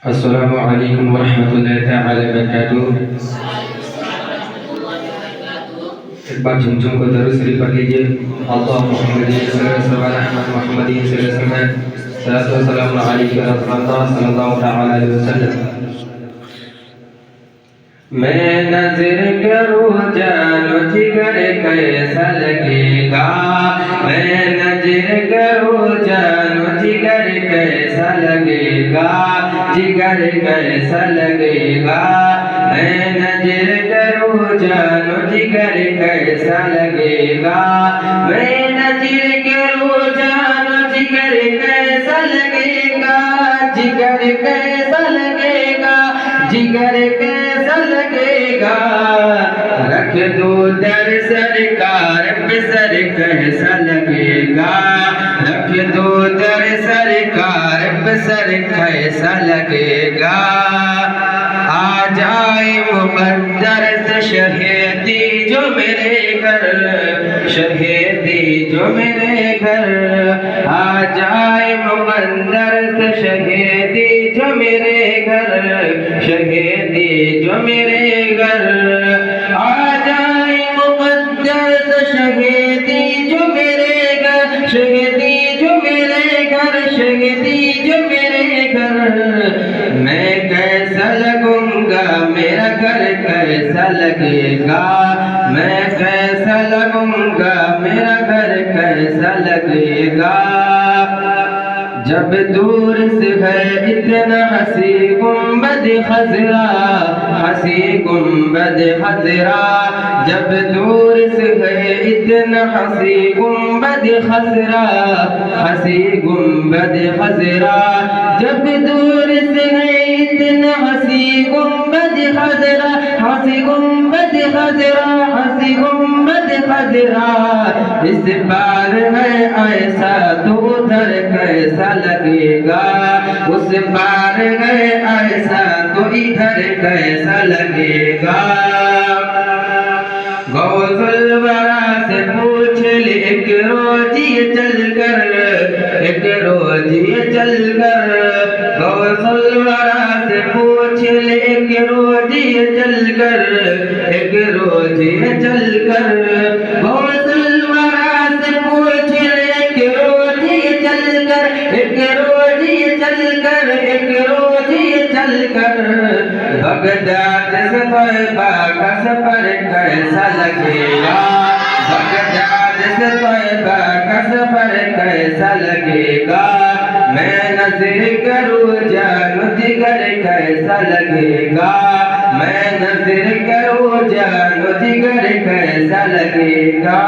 السلام علیکم ورحمۃ اللہ تعالی وبرکاتہ۔ ایک بار جھم جھم کو درود شریف پڑھ لیجیے۔ اللہ محمد صلی اللہ علیہ وسلم محمد صلی اللہ علیہ وسلم صلاۃ و سلام علیہ رسول اللہ صلی اللہ تعالی علیہ وسلم۔ میں نظر کروں جانو جگر کیسا لگے گا، میں نظر کروں جانو جگر کیسا لگے گا، جگر کیسا لگے گا، میں نظر کروں جانو جگر کیسا لگے گا، میں نظر کروں جانو جگر کیسا لگے گا، جگر کیسا لگے گا، جگر کیسا لگے گا، رکھ دو در سرکار پہ سر کیسا لگے گا، رکھ دو در سرکار پہ سر کیسا لگے گا، آ جائے مقدر سے شہیدی جو میرے گھر، شہیدی جو میرے گھر، آ جائے مقدر سے شہیدی جو میرے گھر، شہیدی جو میرے گھر، آ جائے مقدر سے شہیدی جو میرے گھر، شہیدی جو میرے گھر، شہیدی جو میرے گھر، میں کیسا لگوں گا، میرا گھر کیسا لگے گا، میں کیسا لگوں گا، میرا گھر کیسا لگے گا، جب دور سے ہے اتنا حسی گنبد خضرا، حسی گنبد خضرا، جب دور سے ہے اتنا حسی گنبد خضرا، حسی گنبد خضرا، جب دور سے ہے اتنا حسی گنبد خضرا، حسی گنبد خضرا، حسی گنبد خضرا، اس بار ہے ایسا تو ادھر کیسا لگے گا، اس بار ہے ایسا تو ادھر کیسا لگے گا، غوث الورا سے پوچھ لے ایک روز یہ چل کر، ایک روز یہ چل کر، غوث الورا سے پوچھ لے ایک روز یہ چل کر، ایک روز یہ چل کر، غوث الورا سے پوچھ لے ایک روز یہ چل کر، ایک روز یہ چل کر، ایک روز یہ چل کر، بغداد سے طیبہ کا سفر کیسا لگے گا، بغداد سے طیبہ کا سفر کیسا لگے گا، میں نظر کروں جانو جگر کیسا لگے گا، میں نظر کروں جانو جگر کیسا لگے گا۔